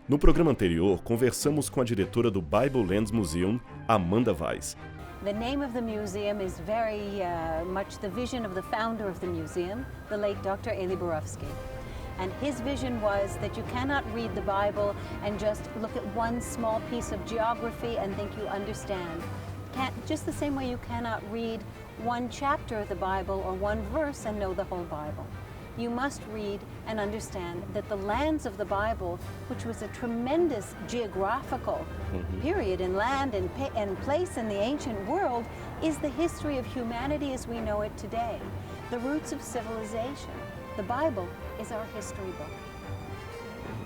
No programa anterior, conversamos com a diretora do Bible Lands Museum, Amanda Weiss. The name of the museum is very much the vision of the founder of the museum, the late Dr. Eli Borowski. And his vision was that you cannot read the Bible and just look at one small piece of geography and think you understand. Just the same way you cannot read one chapter of the Bible or one verse and know the whole Bible. You must read and understand that the lands of the Bible, which was a tremendous geographical period in land and place in the ancient world, is the history of humanity as we know it today, the roots of civilization. The Bible is our history book.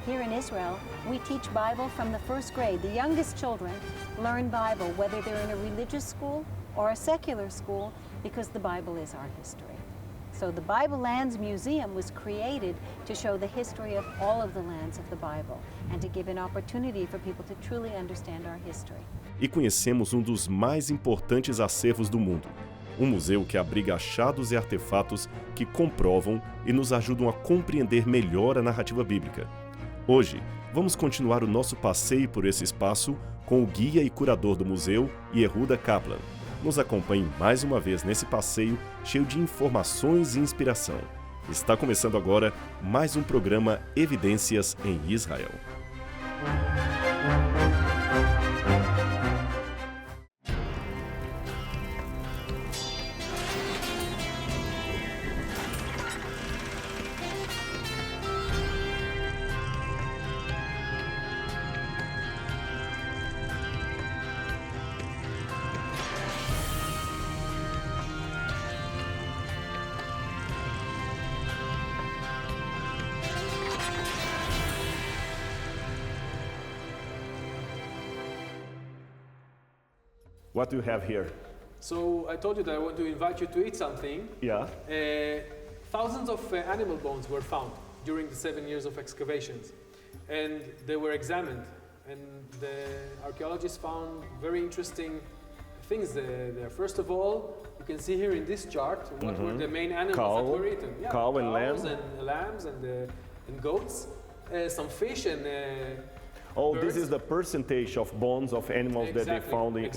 Here in Israel, we teach Bible from the first grade. The youngest children learn Bible, whether they're in a religious school or a secular school, because the Bible is our history. So the Bible Lands Museum was created to show the history of all of the lands of the Bible and to give an opportunity for people to truly understand our history. E conhecemos um dos mais importantes acervos do mundo, um museu que abriga achados e artefatos que comprovam e nos ajudam a compreender melhor a narrativa bíblica. Hoje, vamos continuar o nosso passeio por esse espaço com o guia e curador do museu, Yehuda Kaplan. Nos acompanhe mais uma vez nesse passeio cheio de informações e inspiração. Está começando agora mais um programa Evidências em Israel. What do you have here? So I told you that I want to invite you to eat something. Yeah. Thousands of animal bones were found during the 7 years of excavations, and they were examined. And the archaeologists found very interesting things there. First of all, you can see here in this chart what were the main animals that were eaten. Yeah, cow and cows and lambs and goats, some fish and. This birds. is the percentage of bones of animals that they found in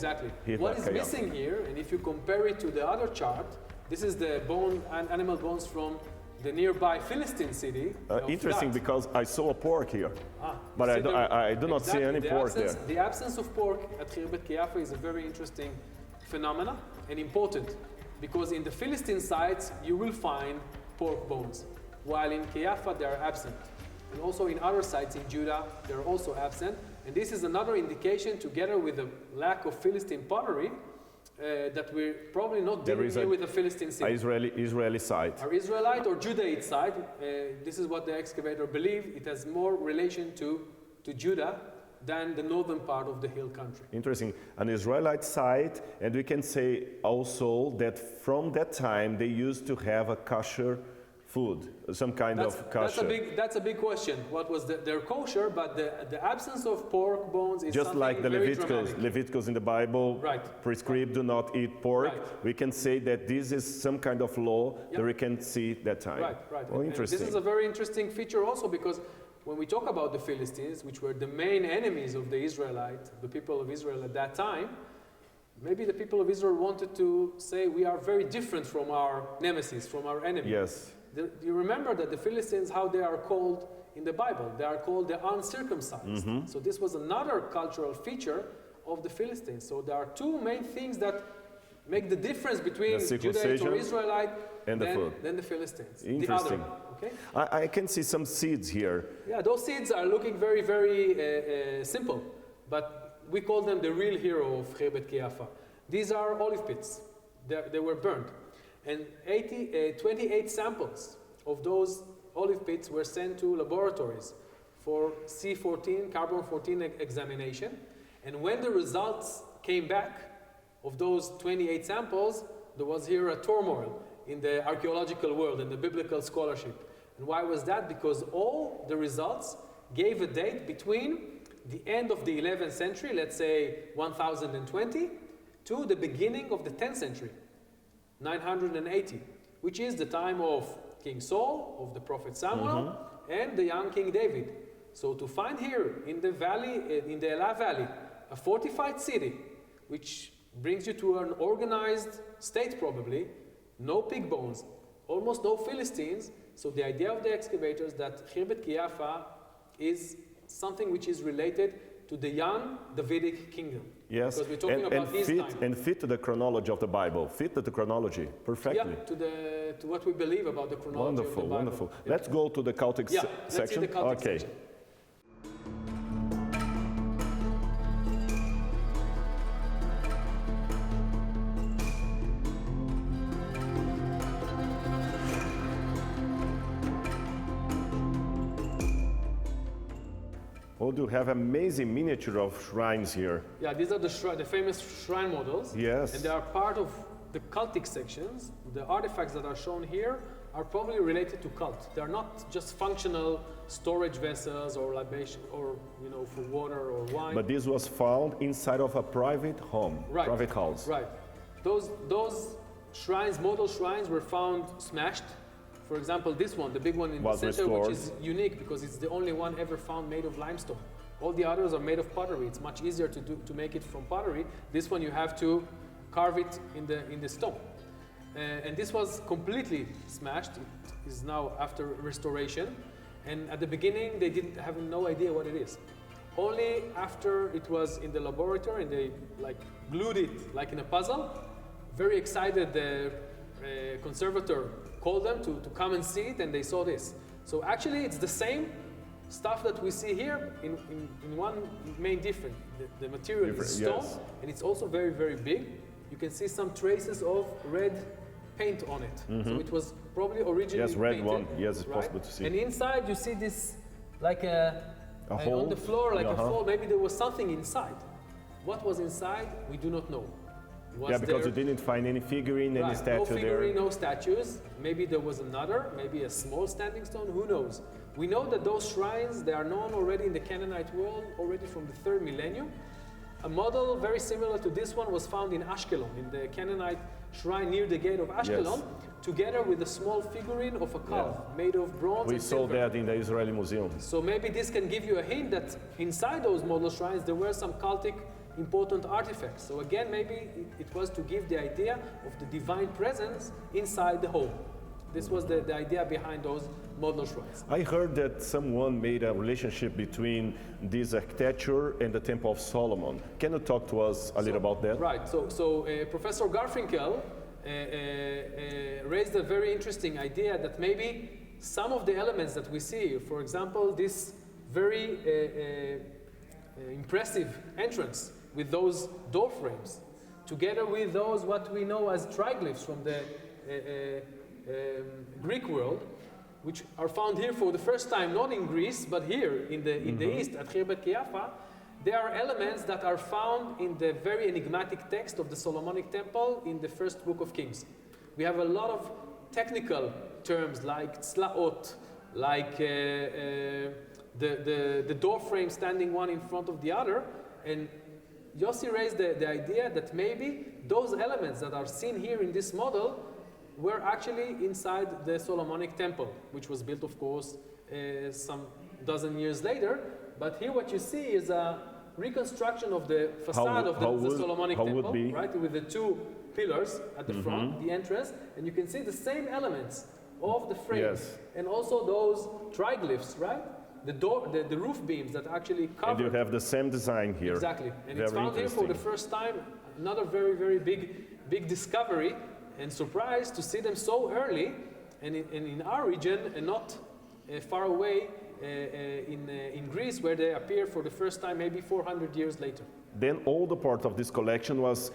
here. What is missing here, and if you compare it to the other chart, this is the animal bones from the nearby Philistine city. Interesting, because I saw a pork here, but I do not see any pork there. The absence of pork at Khirbet Kiyafa is a very interesting phenomena and important, because in the Philistine sites you will find pork bones, while in Kiyafa they are absent. And also in other sites in Judah, they're also absent. And this is another indication, together with the lack of Philistine pottery, that we're probably not dealing here with a Philistine city. Israeli site. Our Israelite or Judahite site, this is what the excavator believed, it has more relation to Judah than the northern part of the hill country. Interesting. An Israelite site, and we can say also that from that time they used to have a kosher food, some kind of kosher. That's a big question. What was their kosher? But the absence of pork bones is just like the very Leviticus in the Bible prescribe do not eat pork. Right. We can say that this is some kind of law that we can see that time. Right. Oh, interesting. This is a very interesting feature also, because when we talk about the Philistines, which were the main enemies of the people of Israel at that time, maybe the people of Israel wanted to say we are very different from our nemesis, from our enemy. Yes. You remember that the Philistines, how they are called in the Bible? They are called the uncircumcised. So this was another cultural feature of the Philistines. So there are two main things that make the difference between Judahite or Israelite and the Philistines. Interesting. The other, okay? I can see some seeds here. Yeah, those seeds are looking very, very simple, but we call them the real hero of Khirbet Kiyafa. These are olive pits. They were burned. And 28 samples of those olive pits were sent to laboratories for C14, carbon-14 examination. And when the results came back of those 28 samples, there was here a turmoil in the archaeological world and the biblical scholarship. And why was that? Because all the results gave a date between the end of the 11th century, let's say 1020, to the beginning of the 10th century, 980, which is the time of King Saul, of the prophet Samuel, and the young King David. So to find here in the valley, in the Elah Valley, a fortified city, which brings you to an organized state probably, no pig bones, almost no Philistines. So the idea of the excavators that Khirbet Kiyafa is something which is related to the young Davidic kingdom. Yes, because we're talking about his time. And fit to the chronology of the Bible, fit to the chronology perfectly. Yeah, to what we believe about the chronology of the Bible. Wonderful. Let's go to the Celtic section. Let's see the Celtic section. Oh, you have amazing miniature of shrines here. Yeah, these are the famous shrine models. Yes. And they are part of the cultic sections. The artifacts that are shown here are probably related to cult. They are not just functional storage vessels or libation or, for water or wine. But this was found inside of a private home, private house. Right. Those shrines, model shrines, were found smashed. For example, this one, the big one in the center, restored. which is unique because it's the only one ever found made of limestone. All the others are made of pottery. It's much easier to make it from pottery. This one you have to carve it in the stone. And this was completely smashed. It is now after restoration. And at the beginning, they didn't have no idea what it is. Only after it was in the laboratory and they glued it like in a puzzle. Very excited, the conservator called them to come and see it, and they saw this. So actually, it's the same stuff that we see here in one main difference. The material is stone, yes. And it's also very, very big. You can see some traces of red paint on it. Mm-hmm. So it was probably originally red painted, one. Yes, it's right? possible to see. And inside, you see this like a hole on the floor, like a hole. Maybe there was something inside. What was inside, we do not know. Because you didn't find any figurine, any statue no figurine, there. No statues. Maybe there was another, maybe a small standing stone, who knows? We know that those shrines, they are known already in the Canaanite world, already from the 3rd millennium. A model very similar to this one was found in Ashkelon, in the Canaanite shrine near the gate of Ashkelon, together with a small figurine of a calf made of bronze and silver. We saw that in the Israeli Museum. So maybe this can give you a hint that inside those model shrines there were some cultic important artifacts. So again, maybe it was to give the idea of the divine presence inside the home. This was the idea behind those model shrines. I heard that someone made a relationship between this architecture and the Temple of Solomon. Can you talk to us a little about that? Right. So Professor Garfinkel raised a very interesting idea that maybe some of the elements that we see, for example, this very impressive entrance with those door frames, together with those what we know as triglyphs from the Greek world, which are found here for the first time, not in Greece, but here in the east at Khirbet Kiyafa. They are elements that are found in the very enigmatic text of the Solomonic Temple in the first book of Kings. We have a lot of technical terms like tzlaot, like the door frame standing one in front of the other, and Yossi raised the idea that maybe those elements that are seen here in this model were actually inside the Solomonic Temple, which was built, of course, some dozen years later. But here what you see is a reconstruction of the facade of the Solomonic Temple, right, with the two pillars at the front, the entrance, and you can see the same elements of the frames, and also those triglyphs, right? The door, the roof beams that actually cover. And you have the same design here. Exactly, and it's found here for the first time. Another very, very big discovery, and surprise to see them so early, and in our region, and not far away in Greece, where they appear for the first time, maybe 400 years later. Then all the part of this collection was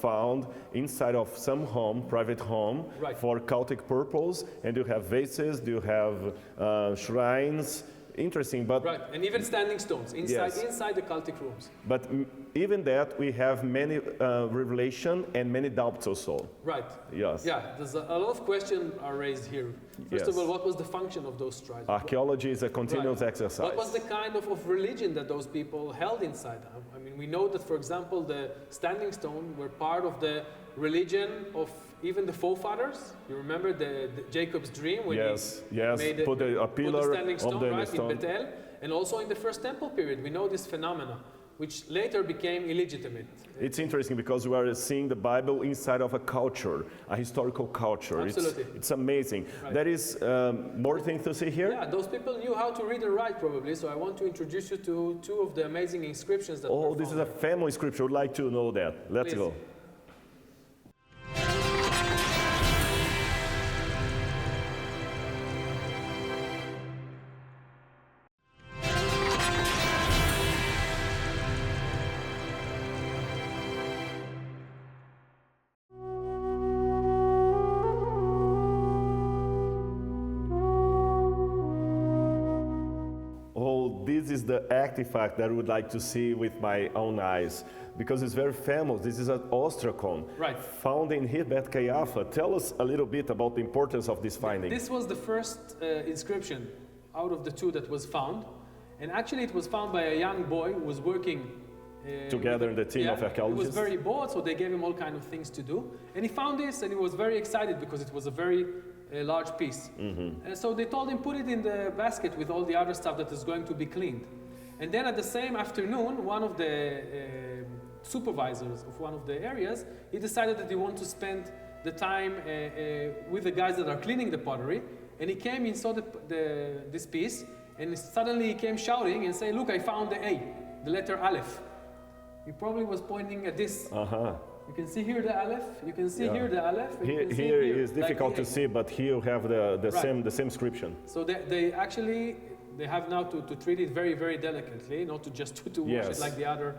found inside of some home, private home, for cultic purpose, and you have vases, you have shrines. Interesting, but right, and even standing stones inside the cultic rooms. But even that, we have many revelation and many doubts also. Right. Yes. Yeah, there's a lot of questions are raised here. First of all, what was the function of those shrines? Archaeology is a continuous exercise. What was the kind of religion that those people held inside? I mean, we know that, for example, the standing stone were part of the religion of even the forefathers. You remember the Jacob's dream when he made put a pillar standing stone, of the right, stone. in Bethel, And also in the First Temple period, we know this phenomena, which later became illegitimate. It's interesting because we are seeing the Bible inside of a culture, a historical culture. Absolutely. It's amazing. Right. There is more things to see here? Yeah, those people knew how to read and write probably, so I want to introduce you to two of the amazing inscriptions that were This is found a family scripture. I would like to know that. Let's Please. go. This is the artifact that I would like to see with my own eyes because it's very famous. This is an ostracon found in Hebet Caiaphas. Tell us a little bit about the importance of this finding. This was the first inscription out of the two that was found, and actually it was found by a young boy who was working together in the team of archaeologists. He was very bored, so they gave him all kinds of things to do, and he found this and he was very excited because it was a very large piece. And so they told him put it in the basket with all the other stuff that is going to be cleaned. And then at the same afternoon, one of the supervisors of one of the areas, he decided that he wanted to spend the time with the guys that are cleaning the pottery. And he came and saw this piece, and suddenly he came shouting and saying, "Look, I found the A, the letter Aleph." He probably was pointing at this. You can see here the Aleph, you can see here the Aleph. Here is difficult to see, but here you have the same inscription. So they actually have now to treat it very, very delicately, not to just to wash it like the other.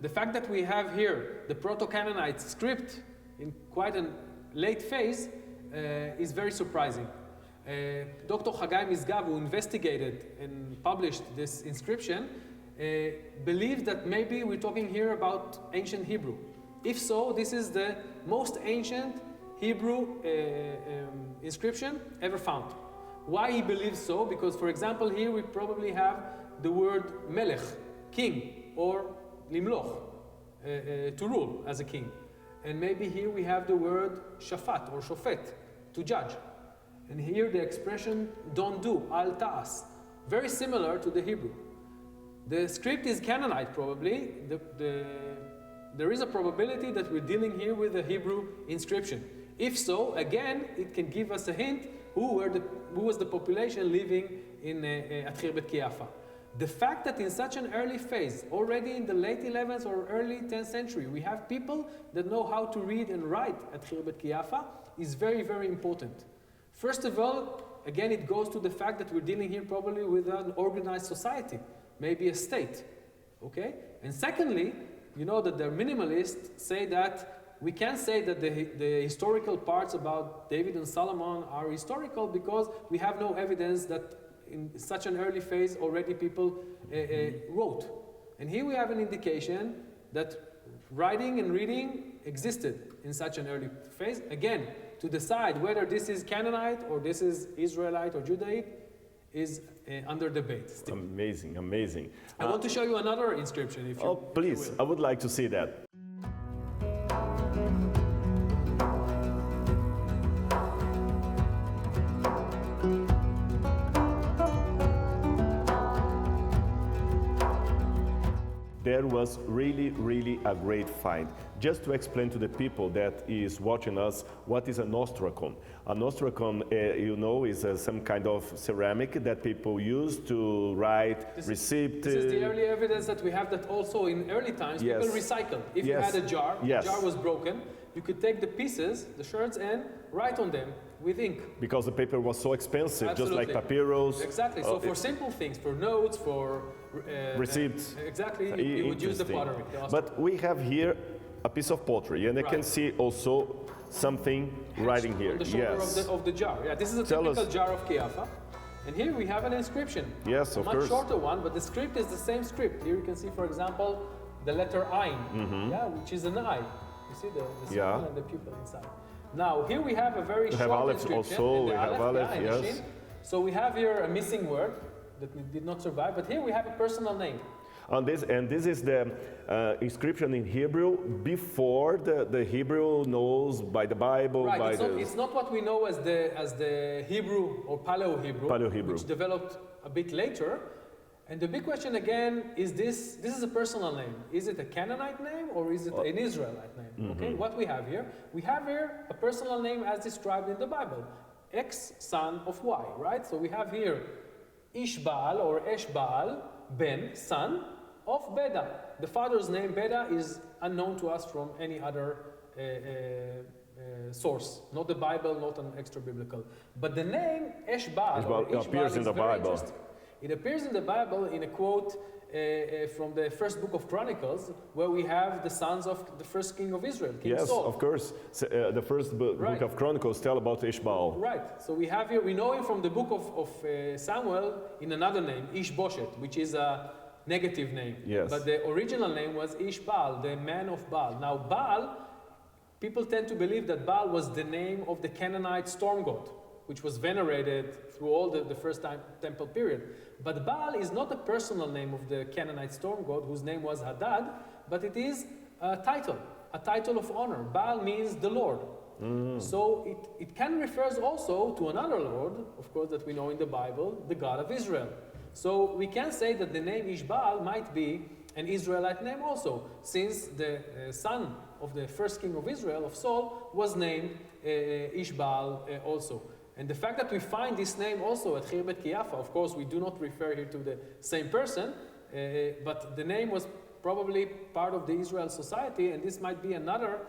The fact that we have here the Proto-Canaanite script in quite a late phase is very surprising. Dr. Hagai Misgav, who investigated and published this inscription, believes that maybe we're talking here about ancient Hebrew. If so, this is the most ancient Hebrew inscription ever found. Why he believes so? Because, for example, here we probably have the word melech, king, or limloch, to rule as a king. And maybe here we have the word shafat or shofet, to judge. And here the expression don't do, al ta'as, very similar to the Hebrew. The script is Canaanite probably. There is a probability that we're dealing here with a Hebrew inscription. If so, again, it can give us a hint who was the population living at Khirbet Kiafa. The fact that in such an early phase, already in the late 11th or early 10th century, we have people that know how to read and write at Khirbet Kiafa is very, very important. First of all, again, it goes to the fact that we're dealing here probably with an organized society, maybe a state, okay? And secondly, you know that the minimalists say that we can't say that the historical parts about David and Solomon are historical because we have no evidence that in such an early phase already people wrote. And here we have an indication that writing and reading existed in such an early phase. Again, to decide whether this is Canaanite or this is Israelite or Judaic is under debate still. Amazing, amazing. I want to show you another inscription if you Oh, please, I would like to see that. There was really a great find. Just to explain to the people that is watching us, what is an ostracon? An ostracon, you know, is some kind of ceramic that people use to write receipt. This is the early evidence that we have that also in early times people recycled. If you had a jar, the jar was broken, you could take the pieces, the shards, and write on them with ink. Because the paper was so expensive, Absolutely. just like papyrus. Exactly, so for simple things, for notes, for receipts. Exactly, you would use the pottery. But we have here a piece of pottery, and I can see also something writing here. On the shoulder of the jar. Yeah, this is a typical jar of Kiafa. And here we have an inscription. Yes, of course. A much shorter one, but the script is the same script. Here you can see, for example, the letter Ain, which is an eye. You see the circle and the pupil inside. Now, here we have a very short inscription. Also, we have Aleph, yes. So we have here a missing word that did not survive, but here we have a personal name. And this is the inscription in Hebrew before the Hebrew knows by the Bible. Right, it's not what we know as the Hebrew or Paleo-Hebrew, which developed a bit later. And the big question again is this is a personal name. Is it a Canaanite name or is it an Israelite name? Okay, what we have here a personal name as described in the Bible. X son of Y, right? So we have here Ishbaal or Eshbaal, Ben, son of Beda. The father's name Beda is unknown to us from any other source, not the Bible, not an extra biblical. But the name Eshbaal appears in the Bible. It appears in the Bible in a quote from the first book of Chronicles, where we have the sons of the first king of Israel, King Saul. Yes, of course. The first book of Chronicles tell about Ishbaal. Right. So we have here, we know him from the book of Samuel in another name, Ishboshet, which is a negative name. Yes. But the original name was Ishbaal, the man of Baal. Now Baal, people tend to believe that Baal was the name of the Canaanite storm god, which was venerated through all the first temple period. But Baal is not a personal name of the Canaanite storm god, whose name was Hadad, but it is a title of honor. Baal means the Lord. So it can refers also to another Lord, of course, that we know in the Bible, the God of Israel. So we can say that the name Ishbaal might be an Israelite name also, since the son of the first king of Israel, of Saul, was named Ishbaal also. And the fact that we find this name also at Khirbet Kiyafa, of course, we do not refer here to the same person, but the name was probably part of the Israel society, and this might be another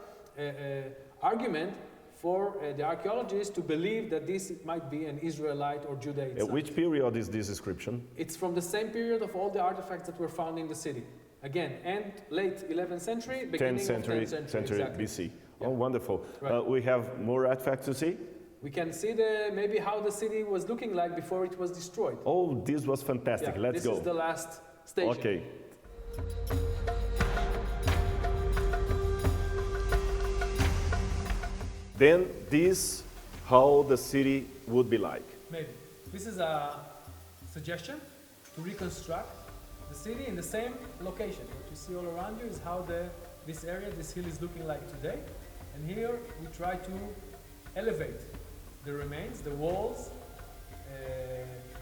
argument for the archaeologists to believe that this might be an Israelite or Judaic site. Which period is this inscription? It's from the same period of all the artifacts that were found in the city. Again, late 11th century, beginning 10th century, of 10th century exactly. BC. Yeah. Oh, wonderful. Right. We have more artifacts to see? We can see maybe how the city was looking like before it was destroyed. Oh, this was fantastic. Yeah, Let's go. This is the last station. Okay. Then this, how the city would be like. Maybe. This is a suggestion to reconstruct the city in the same location. What you see all around you is how this area, this hill is looking like today. And here we try to elevate the remains, the walls,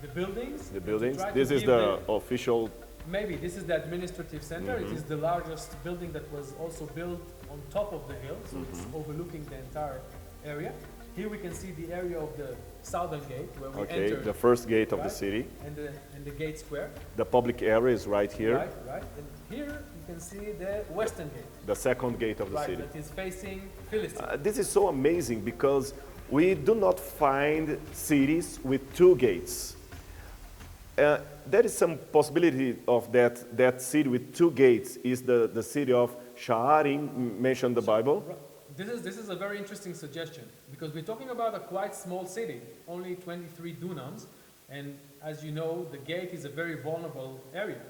the buildings. The buildings. This is the official. Maybe this is the administrative center. It is the largest building that was also built on top of the hill, so it's overlooking the entire area. Here we can see the area of the southern gate where we entered. The first gate of the city. And the gate square. The public area is right here. Right. And here you can see the western gate. The second gate of the city. That is facing Philistine. This is so amazing because we do not find cities with two gates. There is some possibility of that city with two gates is the city of Sha'arim mentioned in the Bible. This is a very interesting suggestion because we're talking about a quite small city, only 23 dunams, and as you know, the gate is a very vulnerable area.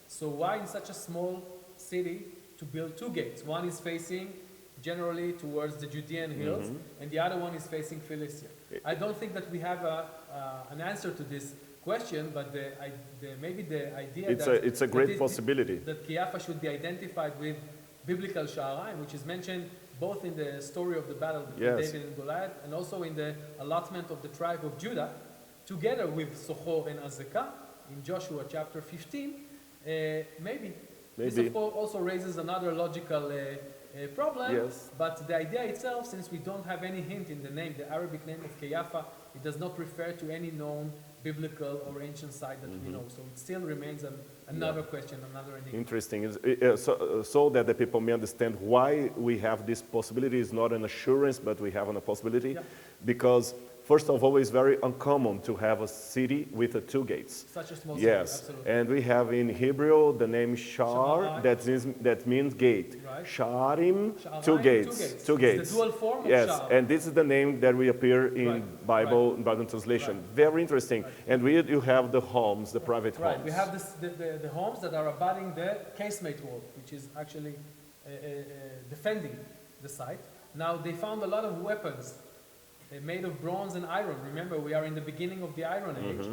So why in such a small city to build two gates? One is facing generally towards the Judean hills, and the other one is facing Philistia. I don't think that we have an answer to this question, but maybe the idea it's a great possibility that Kiyafa should be identified with biblical Sha'araim, which is mentioned both in the story of the battle between David and Goliath, and also in the allotment of the tribe of Judah, together with Sochor and Azekah in Joshua chapter 15. Maybe. This of course also raises another logical problem, but the idea itself, since we don't have any hint in the name, the Arabic name of Kiyafa, it does not refer to any known biblical or ancient site that we know. So it still remains another question, another enigma. Interesting. So that the people may understand why we have this possibility is not an assurance, but we have a possibility. Because first of all, it's very uncommon to have a city with two gates. Such a small city, absolutely. And we have in Hebrew the name Shar, that means gate. Right. Sha'arim, two gates. Two gates. It's the dual form of Sha'ar. And this is the name that we appear in Bible translation. Very interesting. And you have the homes, the private homes. We have the homes that are abutting the casemate wall, which is actually defending the site. Now they found a lot of weapons made of bronze and iron. Remember, we are in the beginning of the Iron Age.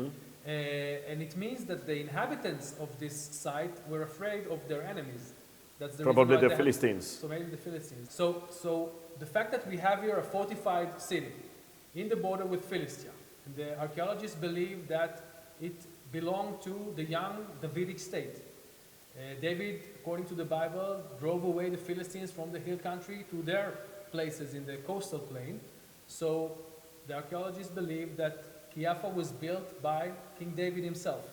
And it means that the inhabitants of this site were afraid of their enemies. That's the probably the Philistines. So maybe the Philistines. So the fact that we have here a fortified city in the border with Philistia, and the archaeologists believe that it belong to the young Davidic state. David, according to the Bible, drove away the Philistines from the hill country to their places in the coastal plain. So the archaeologists believe that Kiapha was built by King David himself.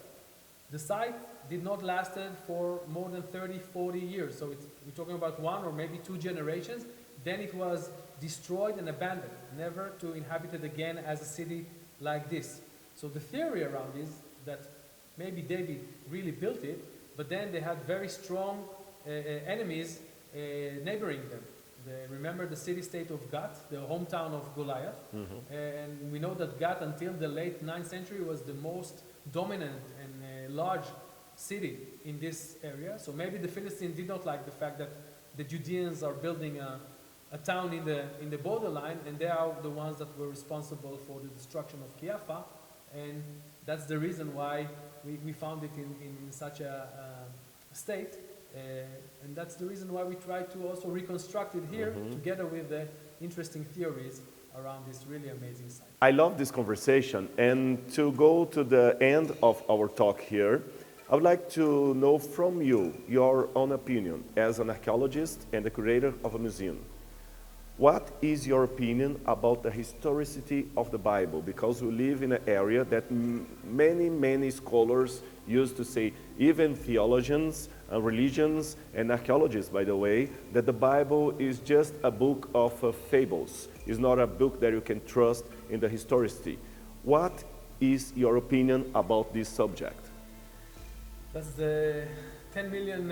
The site did not last for more than 30, 40 years. So we're talking about 1 or maybe 2 generations. Then it was destroyed and abandoned, never to inhabit it again as a city like this. So the theory around is that maybe David really built it, but then they had very strong enemies neighboring them. Remember the city-state of Gath, the hometown of Goliath? And we know that Gath, until the late 9th century, was the most dominant and large city in this area. So maybe the Philistines did not like the fact that the Judeans are building a town in the borderline, and they are the ones that were responsible for the destruction of Kiapha. And that's the reason why we found it in such a state. And that's the reason why we try to also reconstruct it here together with the interesting theories around this really amazing site. I love this conversation, and to go to the end of our talk here, I would like to know from you your own opinion as an archaeologist and the curator of a museum. What is your opinion about the historicity of the Bible? Because we live in an area that many scholars used to say, even theologians, religions, and archaeologists, by the way, that the Bible is just a book of fables. It's not a book that you can trust in the historicity. What is your opinion about this subject? That's the $10 million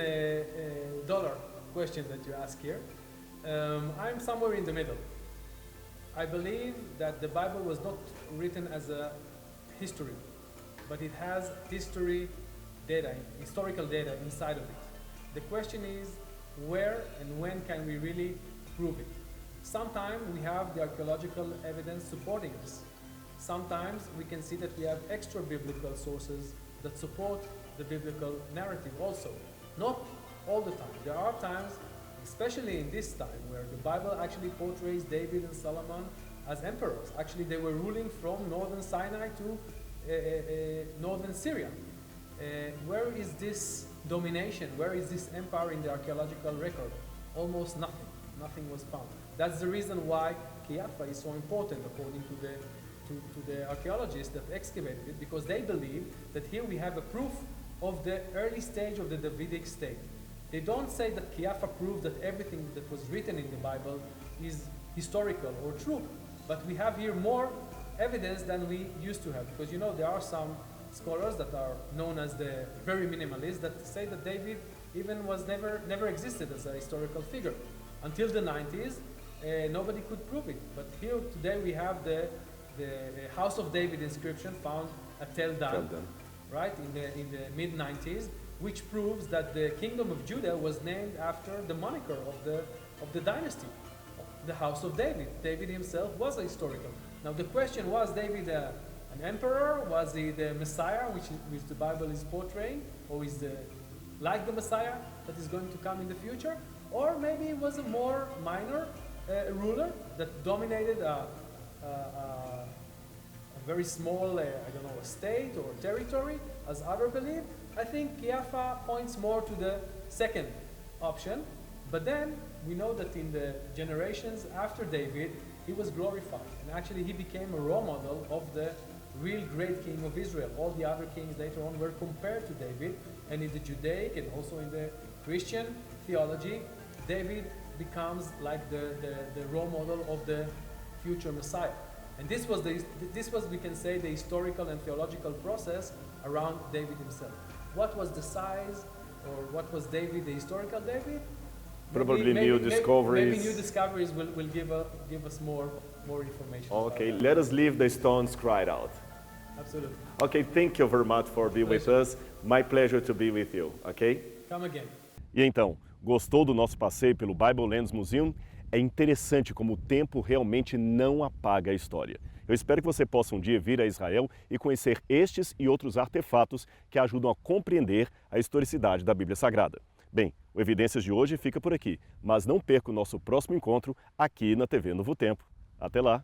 question that you ask here. I'm somewhere in the middle. I believe that the Bible was not written as a history, but it has historical data inside of it. The question is, where and when can we really prove it? Sometimes we have the archaeological evidence supporting us. Sometimes we can see that we have extra biblical sources that support the biblical narrative also. Not all the time. There are times, especially in this time, where the Bible actually portrays David and Solomon as emperors. Actually, they were ruling from northern Sinai to northern Syria. Where is this domination? Where is this empire in the archaeological record? Almost nothing. Nothing was found. That's the reason why Kiapha is so important, according to the archaeologists that excavated it, because they believe that here we have a proof of the early stage of the Davidic state. They don't say that Kiapha proved that everything that was written in the Bible is historical or true, but we have here more evidence than we used to have, because you know there are some scholars that are known as the very minimalists that say that David even was never existed as a historical figure. Until the 90s, nobody could prove it. But here today we have the House of David inscription found at Tel Dan, right, in the mid-90s, which proves that the kingdom of Judah was named after the moniker of the dynasty, the House of David. David himself was a historical. Now the question, was David an emperor? Was he the Messiah, which the Bible is portraying, or is like the Messiah that is going to come in the future? Or maybe he was a more minor ruler that dominated a very small, a state or territory, as others believe. I think Kiapha points more to the second option, but then we know that in the generations after David, he was glorified, and actually he became a role model of the real great king of Israel. All the other kings later on were compared to David, and in the Judaic and also in the Christian theology, David becomes like the role model of the future Messiah. And this was, we can say, the historical and theological process around David himself. What was the size, or what was David, the historical David? Probably new discoveries. Maybe new discoveries will give us more information. Okay, let us leave the stones cried out. Absolutely. Okay, thank you very much for being with us. My pleasure to be with you, okay? Come again. E então, gostou do nosso passeio pelo Bible Lands Museum? É interessante como o tempo realmente não apaga a história. Eu espero que você possa um dia vir a Israel e conhecer estes e outros artefatos que ajudam a compreender a historicidade da Bíblia Sagrada. Bem, o Evidências de hoje fica por aqui, mas não perca o nosso próximo encontro aqui na TV Novo Tempo. Até lá!